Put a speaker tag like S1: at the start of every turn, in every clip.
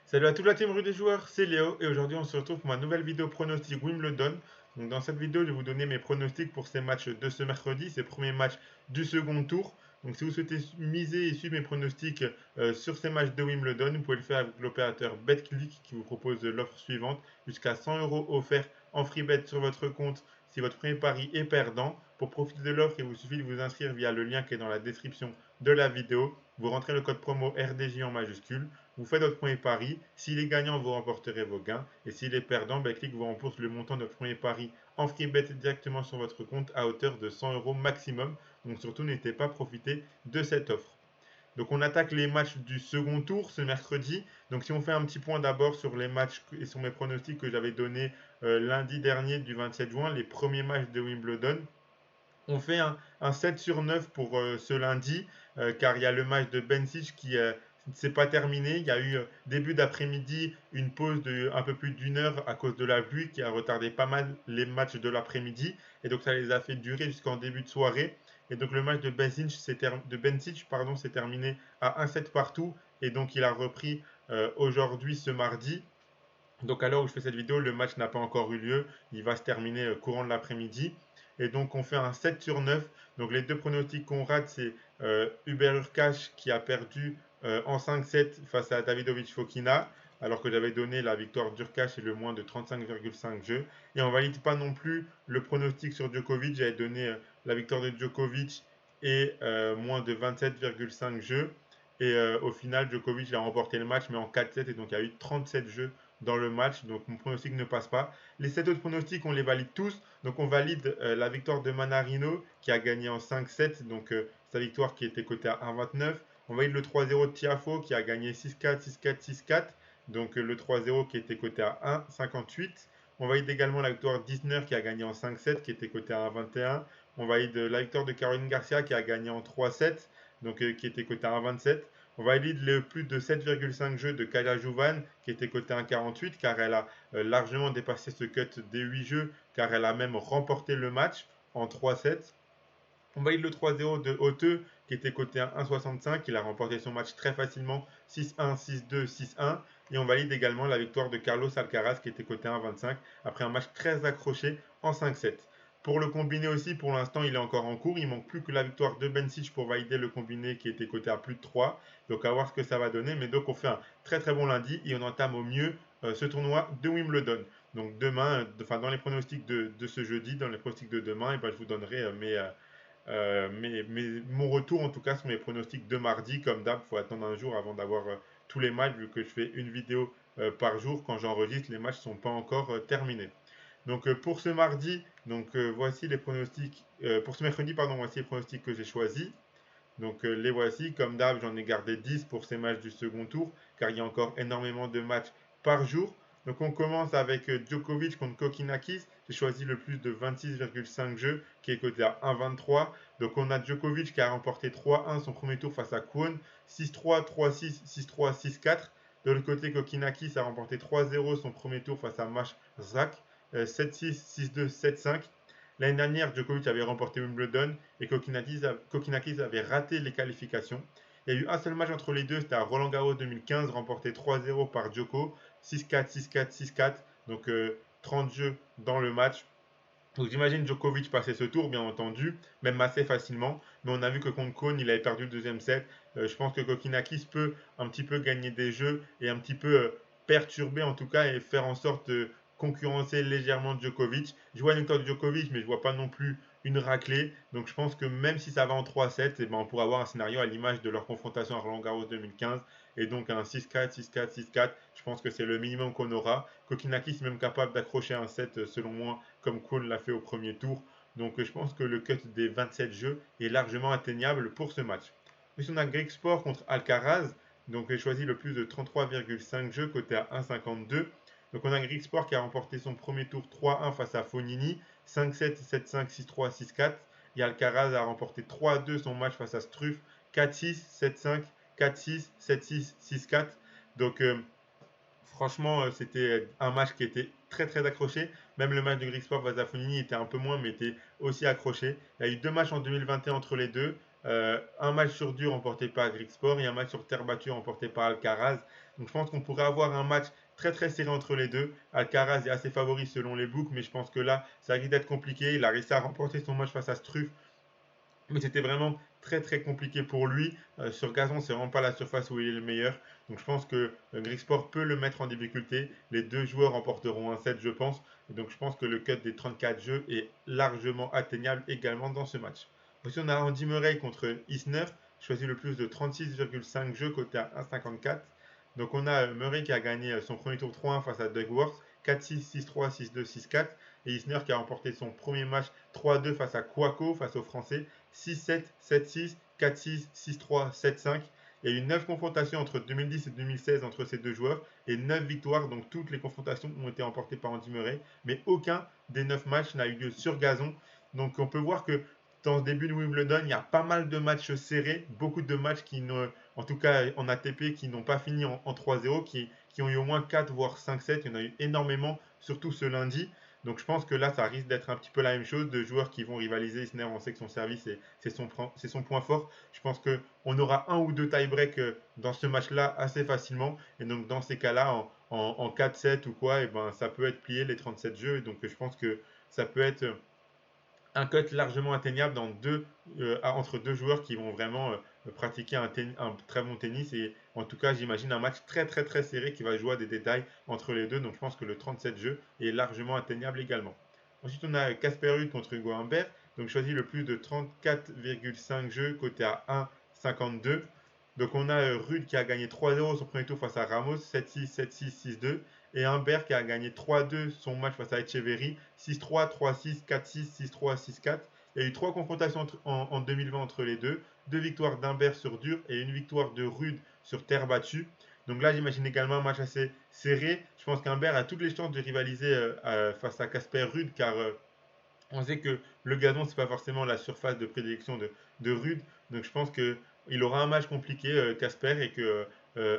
S1: Salut à toute la team Rue des joueurs, c'est Léo et aujourd'hui on se retrouve pour ma nouvelle vidéo pronostic Wimbledon. Donc dans cette vidéo je vais vous donner mes pronostics pour ces matchs de ce mercredi, ces premiers matchs du second tour. Donc si vous souhaitez miser et suivre mes pronostics sur ces matchs de Wimbledon, vous pouvez le faire avec l'opérateur BetClick qui vous propose l'offre suivante, jusqu'à 100 euros offerts en free bet sur votre compte si votre premier pari est perdant. Pour profiter de l'offre, il vous suffit de vous inscrire via le lien qui est dans la description de la vidéo. Vous rentrez le code promo RDJ en majuscule. Vous faites votre premier pari. S'il est gagnant, vous remporterez vos gains. Et s'il est perdant, Betclic vous rembourse le montant de votre premier pari en free bet directement sur votre compte à hauteur de 100 euros maximum. Donc surtout, n'hésitez pas à profiter de cette offre. Donc on attaque les matchs du second tour ce mercredi. Donc si on fait un petit point d'abord sur les matchs et sur mes pronostics que j'avais donnés lundi dernier du 27 juin, les premiers matchs de Wimbledon. On fait un 7 sur 9 pour ce lundi, car il y a le match de Bencic qui ne s'est pas terminé. Il y a eu début d'après-midi une pause de un peu plus d'une heure à cause de la pluie qui a retardé pas mal les matchs de l'après-midi. Et donc ça les a fait durer jusqu'en début de soirée. Et donc le match de Bencic s'est terminé à 1-7 partout. Et donc il a repris aujourd'hui ce mardi. Donc à l'heure où je fais cette vidéo, le match n'a pas encore eu lieu. Il va se terminer courant de l'après-midi. Et donc on fait un 7 sur 9. Donc les deux pronostics qu'on rate, c'est Hubert Hurkacz qui a perdu en 5-7 face à Davidovich Fokina, alors que j'avais donné la victoire d'Hurkacz et le moins de 35,5 jeux. Et on valide pas non plus le pronostic sur Djokovic. J'avais donné la victoire de Djokovic et moins de 27,5 jeux. Et au final, Djokovic a remporté le match, mais en 4-7. Et donc il y a eu 37 jeux dans le match, donc mon pronostic ne passe pas. Les 7 autres pronostics, on les valide tous. Donc on valide la victoire de Manarino qui a gagné en 5-7, donc sa victoire qui était cotée à 1,29. On valide le 3-0 de Tiafo qui a gagné 6-4, 6-4, 6-4, donc le 3-0 qui était coté à 1,58. On valide également la victoire d'Isner qui a gagné en 5-7 qui était coté à 1,21. On valide la victoire de Caroline Garcia qui a gagné en 3-7, donc qui était coté à 1,27. On valide le plus de 7,5 jeux de Kaya Jouvan qui était coté à 1,48 car elle a largement dépassé ce cut des 8 jeux car elle a même remporté le match en 3-7. On valide le 3-0 de Hauteux qui était coté à 1,65. Il a remporté son match très facilement 6-1, 6-2, 6-1. Et on valide également la victoire de Carlos Alcaraz qui était coté à 1,25 après un match très accroché en 5-7. Pour le combiné aussi, pour l'instant, il est encore en cours. Il manque plus que la victoire de Bencic pour valider le combiné qui était coté à plus de 3. Donc à voir ce que ça va donner. Mais donc on fait un très très bon lundi et on entame au mieux ce tournoi de Wimbledon. Donc demain, enfin dans les pronostics de ce jeudi, dans les pronostics de demain, et ben, je vous donnerai mon retour en tout cas sur mes pronostics de mardi. Comme d'hab, il faut attendre un jour avant d'avoir tous les matchs vu que je fais une vidéo par jour. Quand j'enregistre, les matchs ne sont pas encore terminés. Donc pour ce mardi, voici les pronostics. Pour ce mercredi, pardon, voici les pronostics que j'ai choisis. Donc les voici, comme d'hab, j'en ai gardé 10 pour ces matchs du second tour, car il y a encore énormément de matchs par jour. Donc on commence avec Djokovic contre Kokinakis. J'ai choisi le plus de 26,5 jeux, qui est coté à 1,23. Donc on a Djokovic qui a remporté 3-1 son premier tour face à Kwon, 6-3, 3-6, 6-3, 6-4. De l'autre côté, Kokinakis a remporté 3-0 son premier tour face à Mash Zak, 7-6, 6-2, 7-5. L'année dernière, Djokovic avait remporté Wimbledon et Kokinakis avait raté les qualifications. Il y a eu un seul match entre les deux, c'était à Roland Garros 2015, remporté 3-0 par Djoko, 6-4, 6-4, 6-4, donc 30 jeux dans le match. Donc j'imagine Djokovic passer ce tour, bien entendu, même assez facilement. Mais on a vu que contre Kohn, il avait perdu le deuxième set. Je pense que Kokinakis peut un petit peu gagner des jeux et un petit peu perturber en tout cas et faire en sorte de concurrencer légèrement Djokovic. Je vois une victoire de Djokovic, mais je vois pas non plus une raclée. Donc je pense que même si ça va en 3-7, eh ben, on pourra avoir un scénario à l'image de leur confrontation à Roland Garros 2015. Et donc un 6-4, 6-4, 6-4, je pense que c'est le minimum qu'on aura. Kokinakis est même capable d'accrocher un set selon moi comme Kwon l'a fait au premier tour. Donc je pense que le cut des 27 jeux est largement atteignable pour ce match. Ensuite on a Greek Sport contre Alcaraz. Donc j'ai choisi le plus de 33,5 jeux côté à 1,52. Donc on a Greek Sport qui a remporté son premier tour 3-1 face à Fonini, 5-7, 7-5, 6-3, 6-4. Et Alcaraz a remporté 3-2 son match face à Struff, 4-6, 7-5, 4-6, 7-6, 6-4. Donc franchement, c'était un match qui était très très accroché. Même le match de Grigsport Vazafonini était un peu moins, mais était aussi accroché. Il y a eu deux matchs en 2021 entre les deux. un match sur dur remporté par Grigspor et un match sur terre battue remporté par Alcaraz. Donc je pense qu'on pourrait avoir un match très très serré entre les deux. Alcaraz est assez favori selon les books, mais je pense que là, ça risque d'être compliqué. Il a réussi à remporter son match face à Struff, mais c'était vraiment très très compliqué pour lui. Sur gazon, c'est vraiment pas la surface où il est le meilleur. Donc je pense que Grigspor peut le mettre en difficulté. Les deux joueurs remporteront un set, je pense. Et donc je pense que le cut des 34 jeux est largement atteignable également dans ce match. Ensuite, on a Andy Murray contre Isner, choisi le plus de 36,5 jeux côté à 1,54. Donc on a Murray qui a gagné son premier tour 3-1 face à Doug Worth, 4-6, 6-3, 6-2, 6-4. Et Isner qui a remporté son premier match 3-2 face à Kouako, face aux Français, 6-7, 7-6, 4-6, 6-3, 7-5. Il y a eu 9 confrontations entre 2010 et 2016 entre ces deux joueurs et 9 victoires, donc toutes les confrontations ont été remportées par Andy Murray, mais aucun des 9 matchs n'a eu lieu sur gazon. Donc on peut voir que dans ce début de Wimbledon, il y a pas mal de matchs serrés, beaucoup de matchs qui, en tout cas en ATP, qui n'ont pas fini en 3-0, qui ont eu au moins 4 voire 5-7. Il y en a eu énormément, surtout ce lundi. Donc je pense que là, ça risque d'être un petit peu la même chose, de joueurs qui vont rivaliser. Isner, on sait que son service, c'est son point fort. Je pense qu'on aura un ou deux tie-break dans ce match-là assez facilement. Et donc dans ces cas-là, en 4-7 ou quoi, et ben, ça peut être plié les 37 jeux. Et donc je pense que ça peut être un cut largement atteignable entre deux joueurs qui vont vraiment pratiquer un très bon tennis. Et en tout cas, j'imagine un match très très très serré qui va jouer à des détails entre les deux. Donc je pense que le 37 jeux est largement atteignable également. Ensuite, on a Casper Ruud contre Hugo Humbert. Donc choisi le plus de 34,5 jeux côté à 1,52. Donc on a Ruud qui a gagné 3-0 son premier tour face à Ramos, 7-6, 7-6, 6-2. Et Humbert qui a gagné 3-2 son match face à Echeverry, 6-3, 3-6, 4-6, 6-3, 6-4. Il y a eu 3 confrontations en 2020 entre les deux. 2 victoires d'Humbert sur dur et une victoire de Ruud sur terre battue. Donc là, j'imagine également un match assez serré. Je pense qu'Humbert a toutes les chances de rivaliser face à Casper Ruud, car on sait que le gazon, c'est pas forcément la surface de prédilection de Ruud. Donc je pense qu'il aura un match compliqué, Casper, et que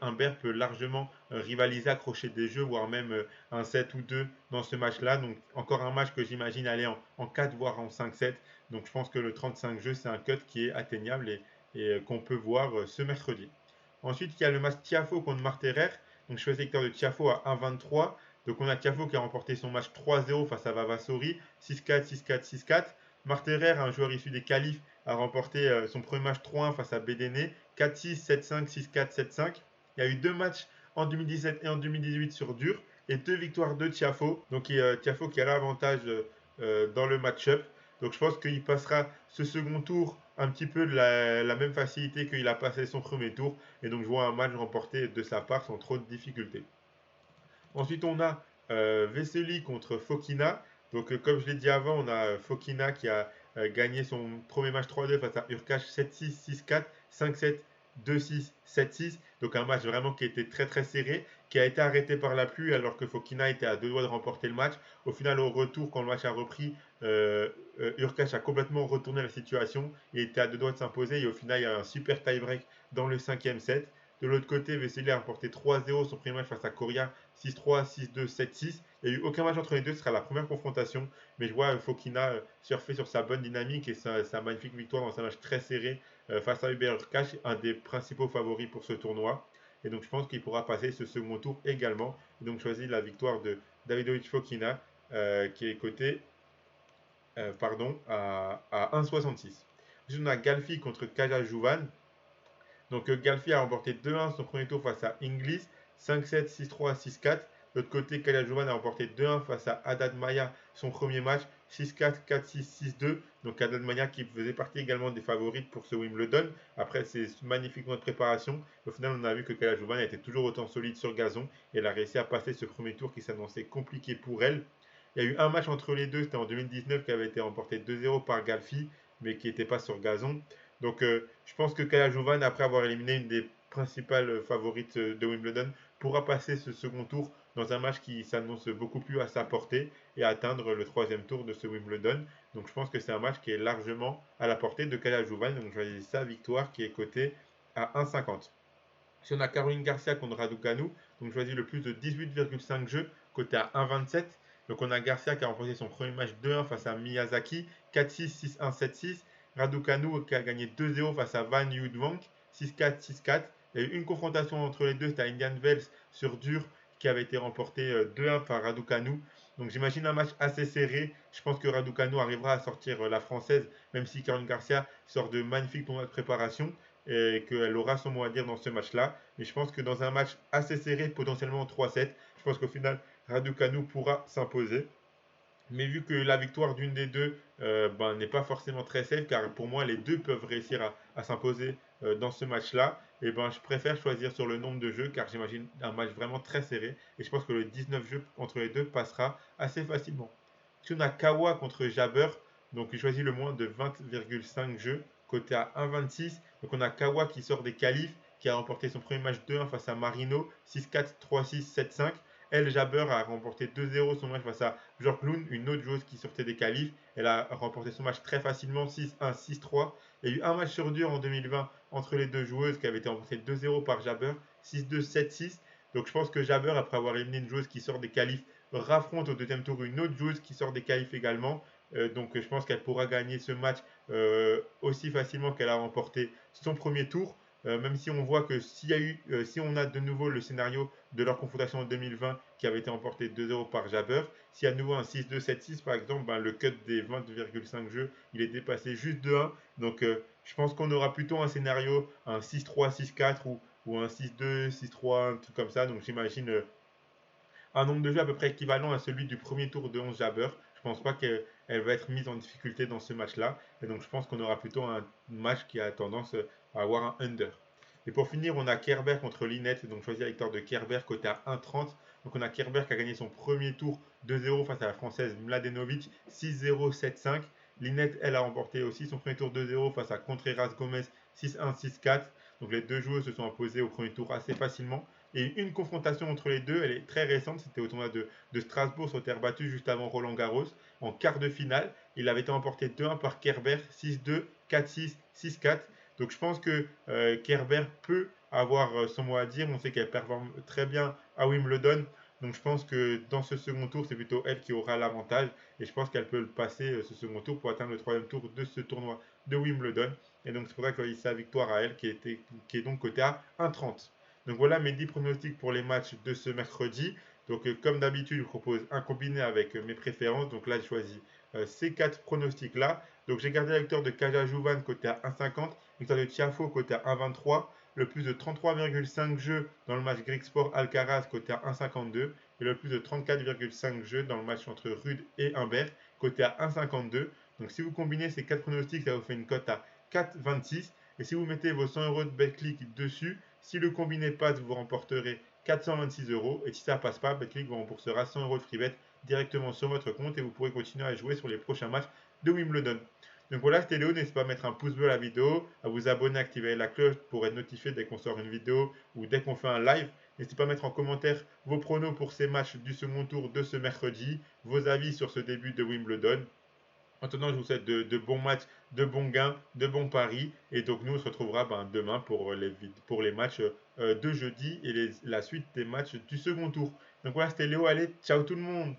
S1: Humbert peut largement rivaliser, accrocher des jeux, voire même un 7 ou 2 dans ce match-là. Donc encore un match que j'imagine aller en 4, voire en 5-7. Donc je pense que le 35 jeux, c'est un cut qui est atteignable et qu'on peut voir ce mercredi. Ensuite, il y a le match Tiafo contre Marterer. Donc je suis sélecteur de Tiafo à 1,23. Donc on a Tiafo qui a remporté son match 3-0 face à Vavasori, 6-4, 6-4, 6-4. Marterer, un joueur issu des qualifs, a remporté son premier match 3-1 face à Bedene, 4-6, 7-5, 6-4, 7-5. Il y a eu 2 matchs en 2017 et en 2018 sur dur et 2 victoires de Tiafo. Donc Tiafo qui a l'avantage dans le match-up. Donc je pense qu'il passera ce second tour un petit peu de la même facilité qu'il a passé son premier tour. Et donc je vois un match remporté de sa part sans trop de difficultés. Ensuite, on a Vesely contre Fokina. Donc, comme je l'ai dit avant, on a Fokina qui a gagné son premier match 3-2 face à Urkash 7-6, 6-4, 5-7, 2-6, 7-6. Donc, un match vraiment qui était très très serré, qui a été arrêté par la pluie alors que Fokina était à 2 doigts de remporter le match. Au final, au retour, quand le match a repris, Urkash a complètement retourné la situation. Il était à 2 doigts de s'imposer et au final, il y a un super tie-break dans le 5e set. De l'autre côté, Vesely a remporté 3-0 son premier match face à Coria, 6-3, 6-2, 7-6. Il n'y a eu aucun match entre les deux, ce sera la première confrontation. Mais je vois Fokina surfer sur sa bonne dynamique et sa magnifique victoire dans un match très serré face à Hubert Urkacz, un des principaux favoris pour ce tournoi. Et donc je pense qu'il pourra passer ce second tour également. Et donc choisis la victoire de Davidovich Fokina qui est coté à 1,66. Ensuite, on a Galfi contre Kaja Jouvan. Donc Galfi a remporté 2-1 son premier tour face à Inglis, 5-7, 6-3, 6-4. De l'autre côté, Kalajuvan a remporté 2-1 face à Haddad Maya son premier match, 6-4, 4-6, 6-2. Donc Haddad Maya qui faisait partie également des favorites pour ce Wimbledon. Après ces magnifiques mois de préparation, au final on a vu que Kalajuvan était toujours autant solide sur gazon et elle a réussi à passer ce premier tour qui s'annonçait compliqué pour elle. Il y a eu un match entre les deux, c'était en 2019 qui avait été remporté 2-0 par Galfi, mais qui n'était pas sur gazon. Donc je pense que Kaya Jovan, après avoir éliminé une des principales favorites de Wimbledon, pourra passer ce second tour dans un match qui s'annonce beaucoup plus à sa portée et atteindre le 3e tour de ce Wimbledon. Donc je pense que c'est un match qui est largement à la portée de Kaya Jovan. Donc je vais sa victoire qui est cotée à 1,50. Si on a Caroline Garcia contre Raducanu, donc je choisis le plus de 18,5 jeux, côté à 1,27. Donc on a Garcia qui a remporté son premier match 2-1 face à Miyazaki, 4-6, 6-1, 7-6. Raducanu qui a gagné 2-0 face à Van Yudvank, 6-4, 6-4. Il y a eu une confrontation entre les deux, c'était Indian Wells sur dur qui avait été remporté 2-1 par Raducanu. Donc j'imagine un match assez serré. Je pense que Raducanu arrivera à sortir la française, même si Caroline Garcia sort de magnifiques tournois de préparation et qu'elle aura son mot à dire dans ce match-là. Mais je pense que dans un match assez serré, potentiellement 3-7, je pense qu'au final, Raducanu pourra s'imposer. Mais vu que la victoire d'une des deux n'est pas forcément très safe, car pour moi les deux peuvent réussir à s'imposer dans ce match-là, et je préfère choisir sur le nombre de jeux, car j'imagine un match vraiment très serré, et je pense que le 19 jeux entre les deux passera assez facilement. Si on a Kawa contre Jabber, donc il choisit le moins de 20,5 jeux, côté à 1,26. Donc on a Kawa qui sort des qualifs, qui a remporté son premier match 2-1 face à Marino, 6-4, 3-6, 7-5. Elle, Jabber, a remporté 2-0 son match face à Björklund, une autre joueuse qui sortait des qualifs. Elle a remporté son match très facilement, 6-1, 6-3. Il y a eu un match sur dur en 2020 entre les deux joueuses qui avait été remporté 2-0 par Jabber, 6-2, 7-6. Donc je pense que Jabber, après avoir éliminé une joueuse qui sort des qualifs, raffronte au deuxième tour une autre joueuse qui sort des qualifs également. Donc je pense qu'elle pourra gagner ce match aussi facilement qu'elle a remporté son premier tour. Même si on voit que si on a de nouveau le scénario de leur confrontation en 2020 qui avait été remporté 2-0 par Jabber, s'il y a de nouveau un 6-2, 7-6 par exemple, le cut des 20,5 jeux, il est dépassé juste de 1. Donc je pense qu'on aura plutôt un scénario, un 6-3, 6-4 ou un 6-2, 6-3, un truc comme ça. Donc j'imagine un nombre de jeux à peu près équivalent à celui du premier tour de 11 Jabber. Je ne pense pas qu'elle va être mise en difficulté dans ce match-là. Et donc je pense qu'on aura plutôt un match qui a tendance à avoir un under. Et pour finir, on a Kerber contre Linette. Donc choisir la victoire de Kerber côté à 1,30. Donc on a Kerber qui a gagné son premier tour 2-0 face à la française Mladenovic, 6-0, 7-5. Linette, elle, a remporté aussi son premier tour 2-0 face à Contreras Gomez, 6-1, 6-4. Donc les deux joueurs se sont imposés au premier tour assez facilement. Et une confrontation entre les deux, elle est très récente, c'était au tournoi de Strasbourg sur terre battue juste avant Roland Garros, en quart de finale. Il avait été remporté 2-1 par Kerber, 6-2, 4-6, 6-4. Donc je pense que Kerber peut avoir son mot à dire. On sait qu'elle performe très bien à Wimbledon. Donc je pense que dans ce second tour, c'est plutôt elle qui aura l'avantage. Et je pense qu'elle peut le passer ce second tour pour atteindre le troisième tour de ce tournoi de Wimbledon. Et donc c'est pour ça que sa victoire à elle qui est donc cotée à 1,30. Donc voilà mes 10 pronostics pour les matchs de ce mercredi. Donc comme d'habitude, je vous propose un combiné avec mes préférences. Donc là, j'ai choisi ces 4 pronostics-là. Donc j'ai gardé la victoire de Kaja Jouvan côté à 1,50, victoire de Tiafo côté à 1,23, le plus de 33,5 jeux dans le match Greek Sport Alcaraz côté à 1,52 et le plus de 34,5 jeux dans le match entre Rude et Humbert côté à 1,52. Donc si vous combinez ces 4 pronostics, ça vous fait une cote à 4,26. Et si vous mettez vos 100 euros de BetClick dessus, si le combiné passe, vous remporterez 426 euros. Et si ça passe pas, BetClick vous remboursera 100 euros de free bet directement sur votre compte et vous pourrez continuer à jouer sur les prochains matchs de Wimbledon. Donc voilà, c'était Léo. N'hésitez pas à mettre un pouce bleu à la vidéo, à vous abonner, à activer la cloche pour être notifié dès qu'on sort une vidéo ou dès qu'on fait un live. N'hésitez pas à mettre en commentaire vos pronos pour ces matchs du second tour de ce mercredi, vos avis sur ce début de Wimbledon. Maintenant, je vous souhaite de bons matchs, de bons gains, de bons paris. Et donc, nous, on se retrouvera demain pour les matchs de jeudi et la suite des matchs du second tour. Donc voilà, c'était Léo. Allez, ciao tout le monde!